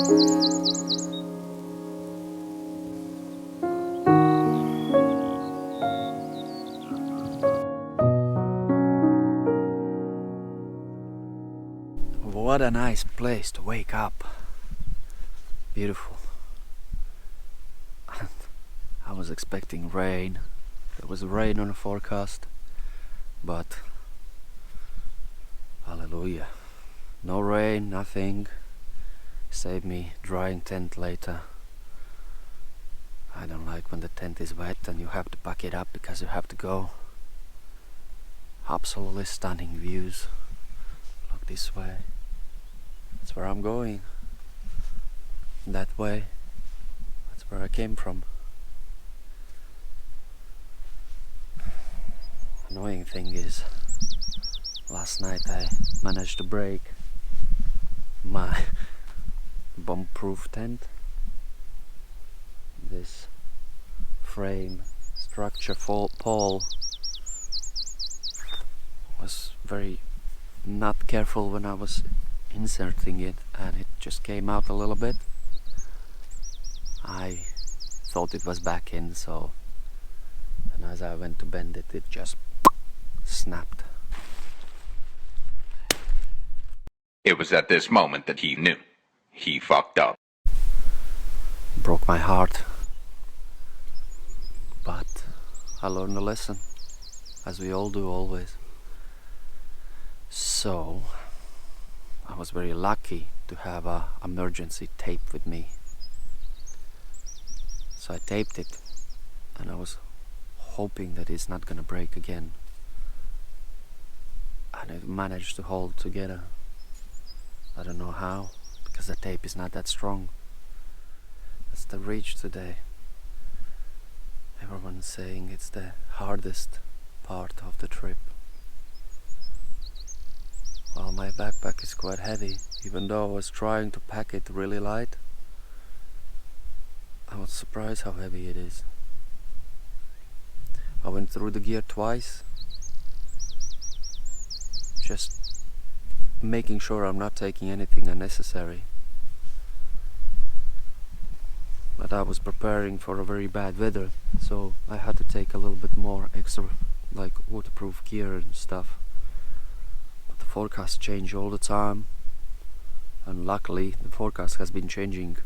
What a nice place to wake up. Beautiful. I was expecting rain. There was rain on the forecast, but hallelujah. No rain, nothing. Save me drying tent later. I don't like when the tent is wet and you have to pack it up because you have to go. Absolutely stunning views. Look this way. That's where I'm going. That way. That's where I came from. Annoying thing is, last night I managed to break my bomb-proof tent. This frame structure pole was very not careful when I was inserting it, and it just came out a little bit. I thought it was back in, so, and as I went to bend it, it just snapped. It was at this moment that he knew. He fucked up. Broke my heart. But I learned a lesson, as we all do always. So I was very lucky to have a emergency tape with me. So I taped it, and I was hoping that it's not gonna break again. And it managed to hold together. I don't know how, because the tape is not that strong. That's the reach today. Everyone's saying it's the hardest part of the trip. Well, my backpack is quite heavy, even though I was trying to pack it really light. I was surprised how heavy it is. I went through the gear twice, just making sure I'm not taking anything unnecessary. But I was preparing for a very bad weather, so I had to take a little bit more extra, like waterproof gear and stuff. But the forecast change all the time, and luckily the forecast has been changing.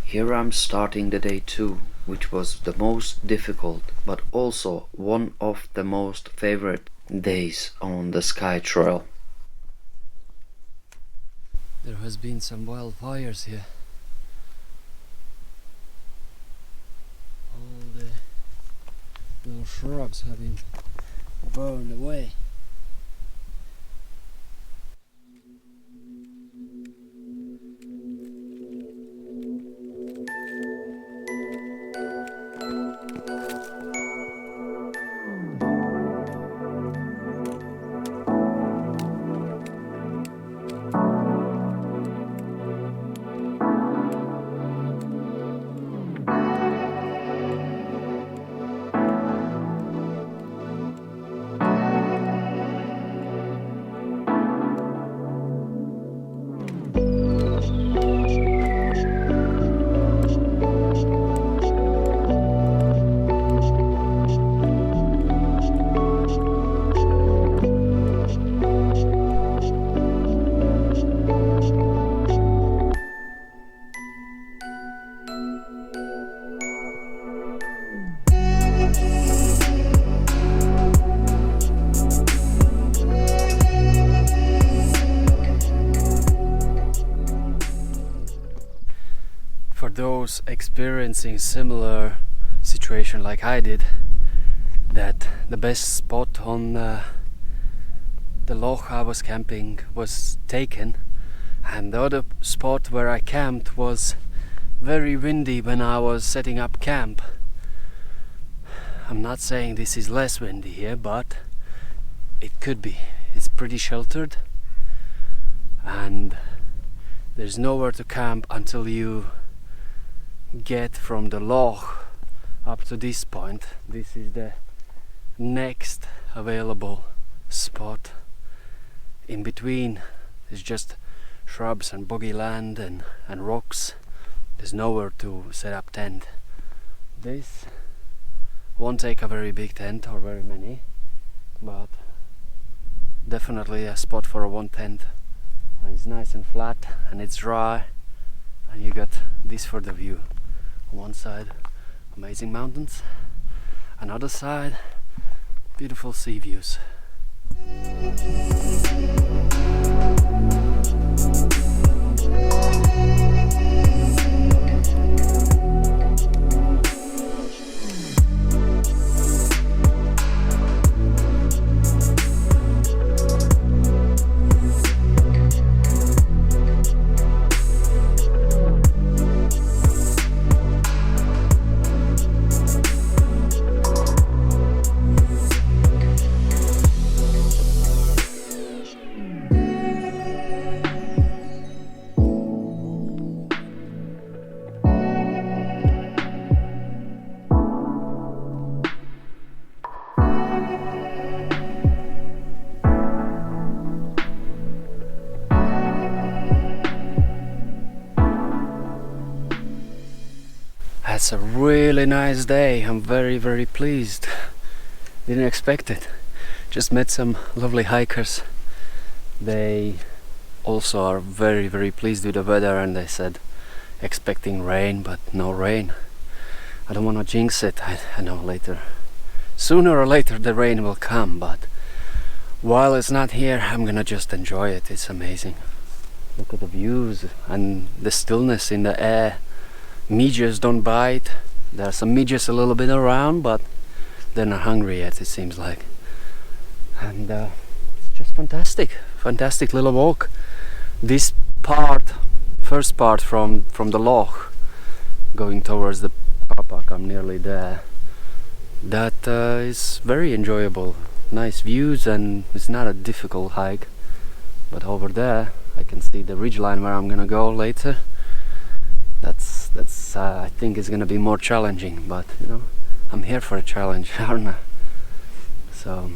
Here I'm starting the day 2, which was the most difficult, but also one of the most favorite days on the Skye Trail. There has been some wildfires here. All the little shrubs have been burned away. For those experiencing similar situation like I did, that the best spot on the loch I was camping was taken, and the other spot where I camped was very windy when I was setting up camp. I'm not saying this is less windy here, but it could be. It's pretty sheltered, and there's nowhere to camp until you get from the loch up to this point. This is the next available spot. In between there's just shrubs and boggy land and rocks. There's nowhere to set up tent. This won't take a very big tent or very many, but definitely a spot for a one tent. And it's nice and flat and it's dry, and you got this for the view. On one side, amazing mountains, another side, beautiful sea views. It's a really nice day. I'm very pleased. Didn't expect it. Just met some lovely hikers. They also are very pleased with the weather, and they said expecting rain, but no rain. I don't want to jinx it. I know sooner or later the rain will come, but while it's not here, I'm gonna just enjoy it. It's amazing. Look at the views and the stillness in the air. Midges don't bite. There are some midges a little bit around, but they're not hungry yet, it seems like. And it's just fantastic little walk. This first part from the loch going towards the car park, I'm nearly there. That is very enjoyable. Nice views, and it's not a difficult hike. But over there I can see the ridgeline where I'm gonna go later. That's I think it's gonna be more challenging, but you know, I'm here for a challenge, aren't I? So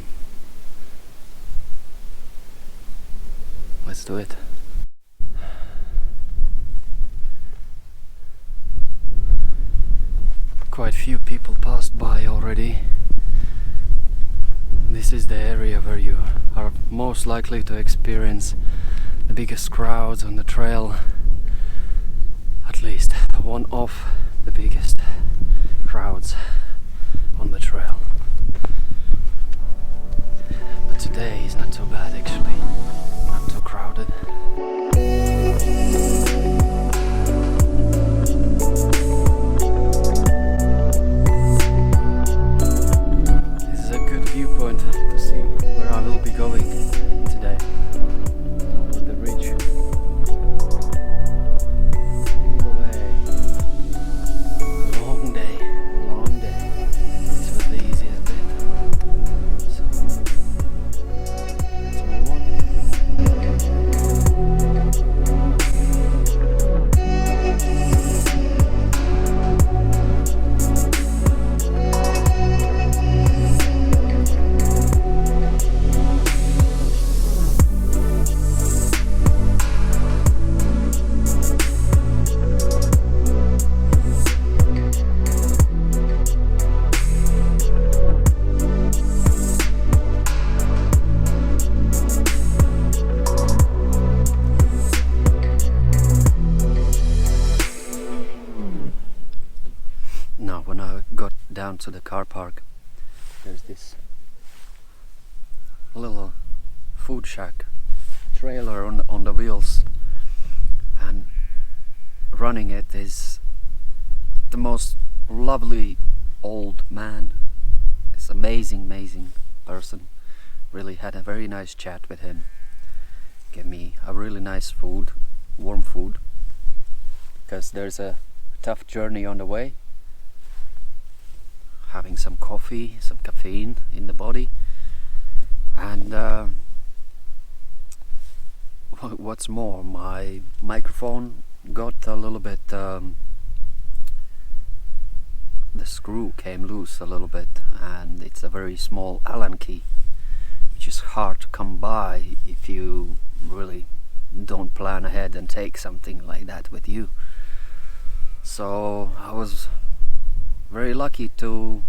let's do it. Quite few people passed by already. This is the area where you are most likely to experience the biggest crowds on the trail. At least one of the biggest crowds on the trail. But today is not so bad actually, not too crowded. This is a good viewpoint to see where I will be going today. Over the ridge. Down to the car park, there's this little food shack trailer on the wheels, and running it is the most lovely old man. It's amazing person. Really had a very nice chat with him. Gave me a really nice food, warm food, because there's a tough journey on the way. Having some coffee, some caffeine in the body, and what's more, my microphone got a little bit, the screw came loose a little bit, and it's a very small Allen key, which is hard to come by if you really don't plan ahead and take something like that with you. So I was very lucky to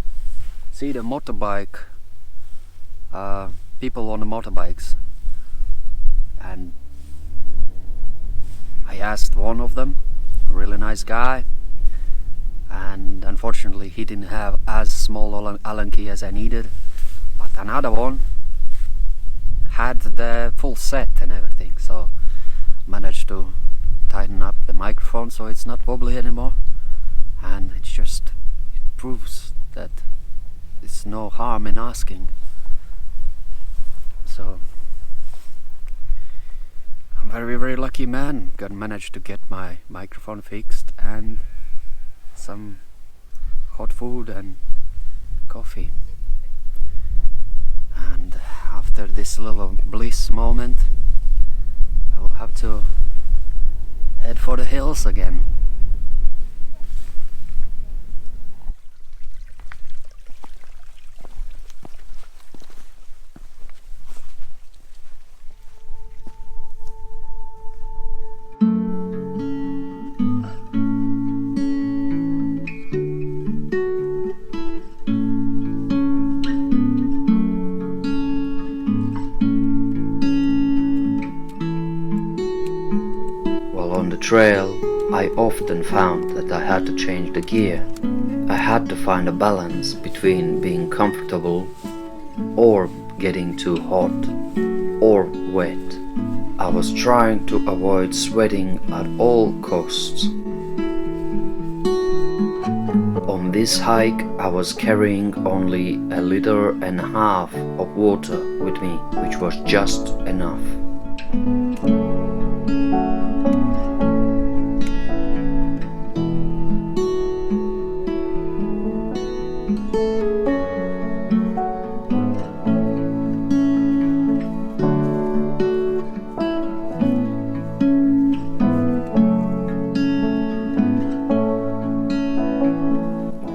see the motorbike, people on the motorbikes, and I asked one of them, a really nice guy, and unfortunately he didn't have as small Allen key as I needed, but another one had the full set and everything, so managed to tighten up the microphone so it's not wobbly anymore, and it proves that there's no harm in asking. So I'm very lucky man, managed to get my microphone fixed and some hot food and coffee. And after this little bliss moment, I will have to head for the hills again. On the trail, I often found that I had to change the gear. I had to find a balance between being comfortable or getting too hot or wet. I was trying to avoid sweating at all costs. On this hike, I was carrying only 1.5 liters of water with me, which was just enough.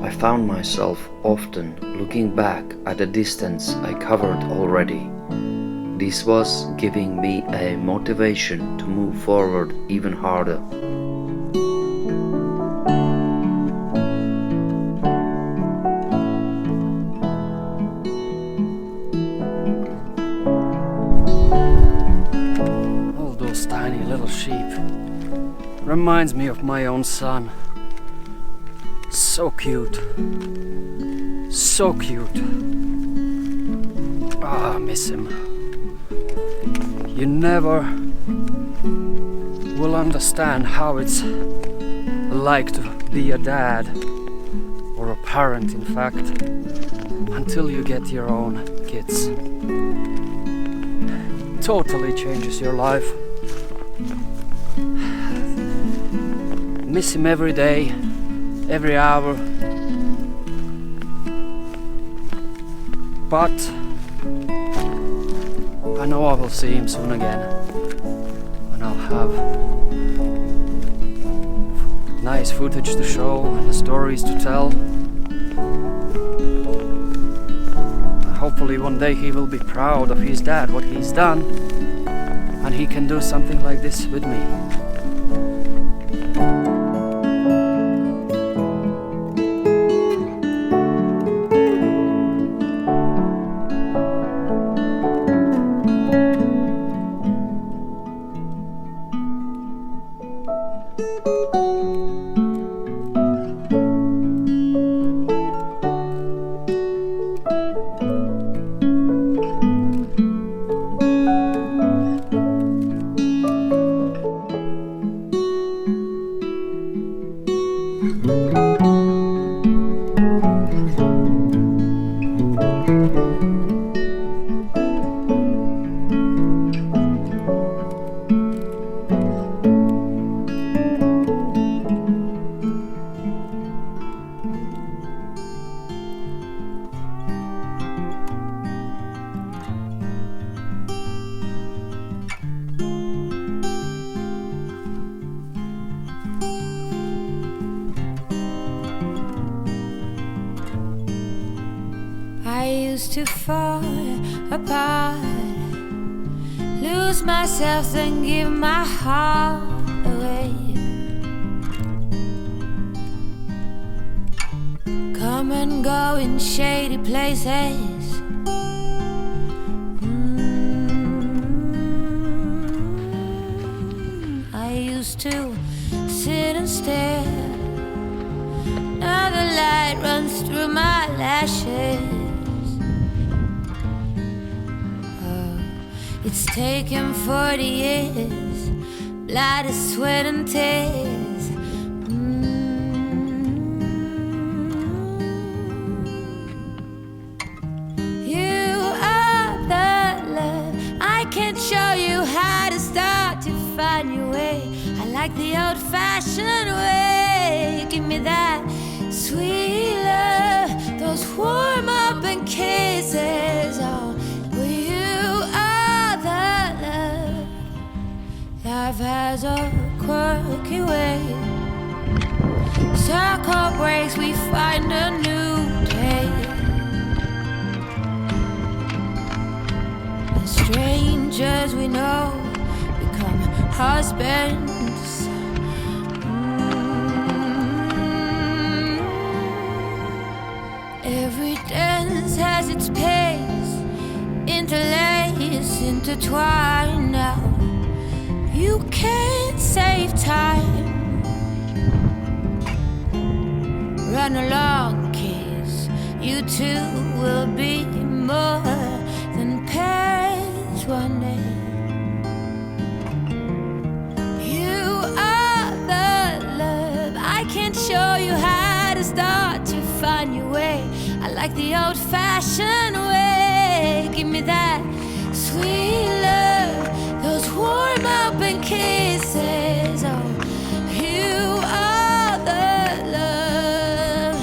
I found myself often looking back at the distance I covered already. This was giving me a motivation to move forward even harder. All those tiny little sheep reminds me of my own son. So cute. So cute. I miss him. You never will understand how it's like to be a dad, or a parent in fact, until you get your own kids. Totally changes your life. Miss him every day, every hour, but I know I will see him soon again, and I'll have nice footage to show and stories to tell. And hopefully one day he will be proud of his dad, what he's done, and he can do something like this with me. I used to fall apart, lose myself and give my heart away. Come and go in shady places. I used to sit and stare. Now the light runs through my lashes. It's taken 40 years, blood, sweat and tears. You are the love. I can't show you how to start to find your way. I like the old-fashioned way. Give me that sweet love, those warm-up kisses. Oh, life has a quirky way. Circle breaks, we find a new day. The strangers we know become husbands. Every dance has its pace, interlaced, intertwined now. You can't save time. Run along, kids. You two will be more than parents one day. You are the love. I can't show you how to start to find your way. I like the old-fashioned way. Give me that sweet love, those warm-up kisses. Oh, you are the love.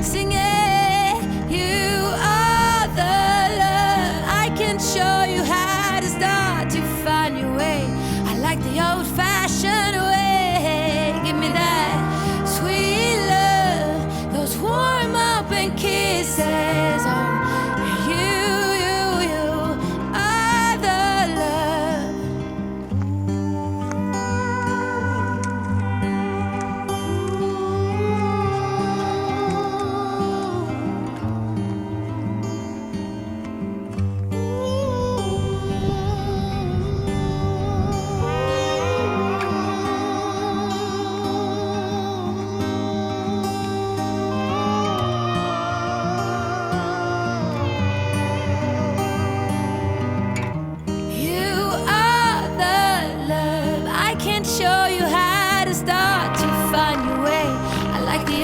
Sing it. You are the love. I can show you how to start to find your way. I like the old-fashioned way. Give me that sweet love, those warm-up kisses. Oh,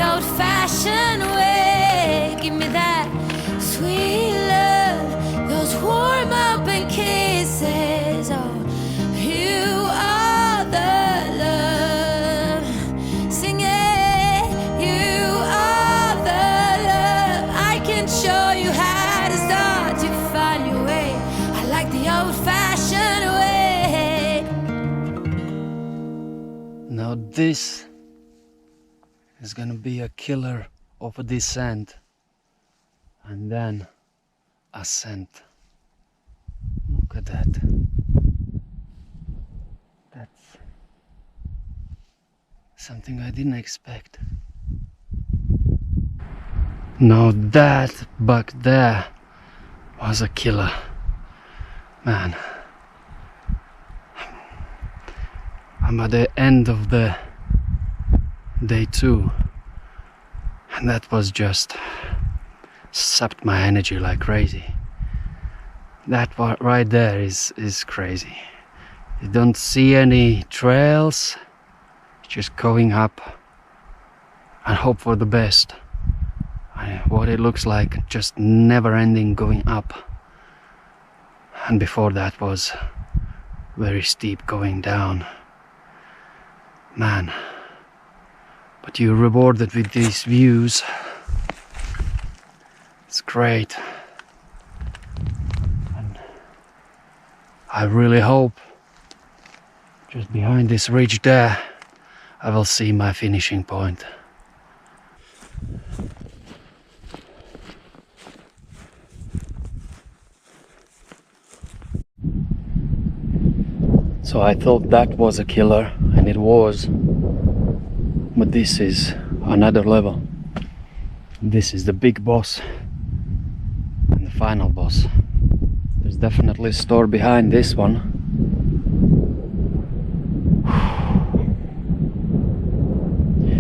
old-fashioned way. Give me that sweet love, those warm-up kisses. Oh, you are the love. Sing it. You are the love. I can show you how to start to find your way. I like the old-fashioned way. Now this is gonna be a killer of a descent and then ascent. Look at that. That's something I didn't expect. Now that back there was a killer. Man, I'm at the end of the day 2, and that was just sapped my energy like crazy. That part right there is crazy. You don't see any trails, just going up and hope for the best. What it looks like, just never ending going up, and before that was very steep going down. Man, but you're rewarded with these views. It's great. And I really hope just behind this ridge there I will see my finishing point. So I thought that was a killer, and it was. But this is another level. This is the big boss and the final boss. There's definitely a store behind this one.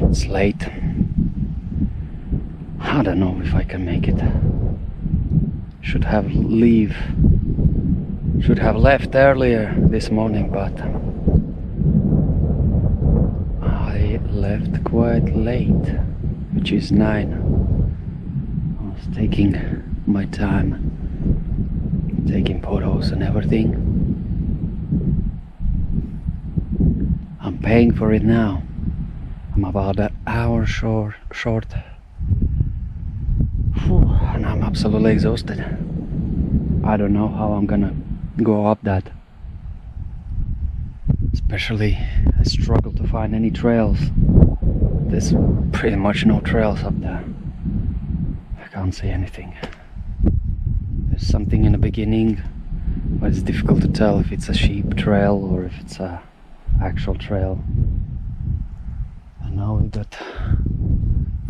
It's late. I don't know if I can make it. Should have left earlier this morning, but I left quite late, which is 9. I was taking my time, taking photos and everything. I'm paying for it now. I'm about an hour short. And I'm absolutely exhausted. I don't know how I'm gonna go up that. Especially, I struggle to find any trails. There's pretty much no trails up there. I can't see anything. There's something in the beginning, but it's difficult to tell if it's a sheep trail or if it's a actual trail. And now we got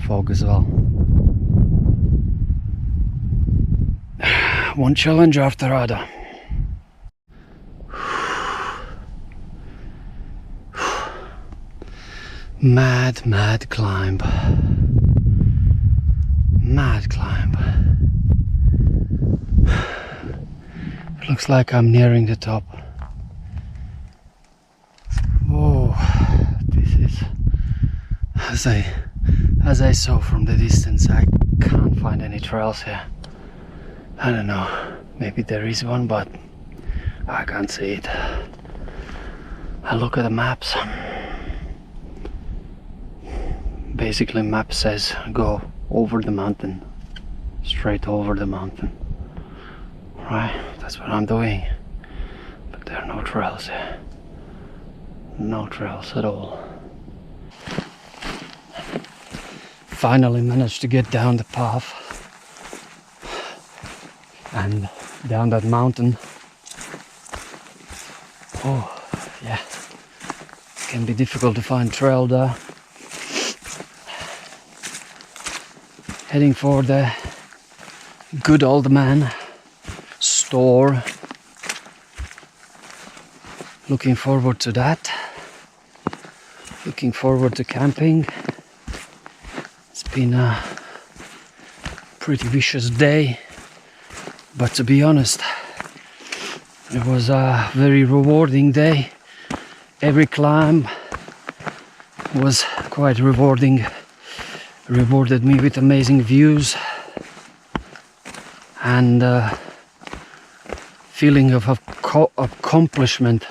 fog as well. One challenge after other. Mad climb. Mad climb. It looks like I'm nearing the top. Oh, this is, as I saw from the distance, I can't find any trails here. I don't know, maybe there is one, but I can't see it. I look at the maps. Basically, map says go over the mountain, straight over the mountain. Right, that's what I'm doing. But there are no trails here. No trails at all. Finally managed to get down the path and down that mountain. Oh yeah, it can be difficult to find trail there. Heading for the good old man store. Looking forward to that. Looking forward to camping. It's been a pretty vicious day, but to be honest, it was a very rewarding day. Every climb was quite rewarding. Rewarded me with amazing views and feeling of accomplishment.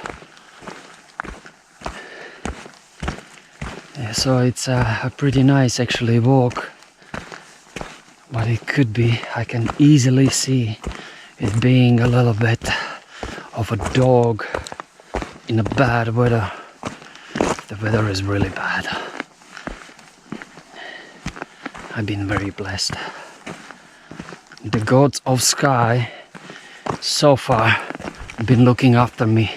Yeah, so it's a pretty nice actually walk, but it could be, I can easily see it being a little bit of a dog in a bad weather. The weather is really bad. I've been very blessed. The gods of Skye so far have been looking after me.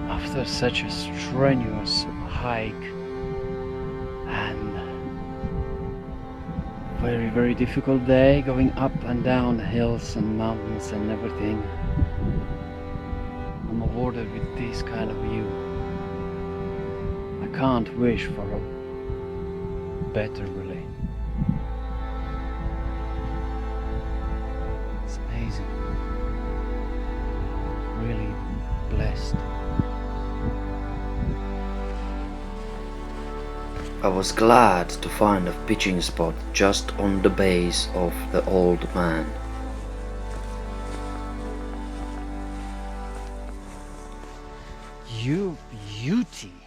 After such a strenuous hike and very difficult day going up and down the hills and mountains and everything, I'm awarded with this kind of view. I can't wish for a better, really. It's amazing. Really blessed. I was glad to find a pitching spot just on the base of the old man. You beauty!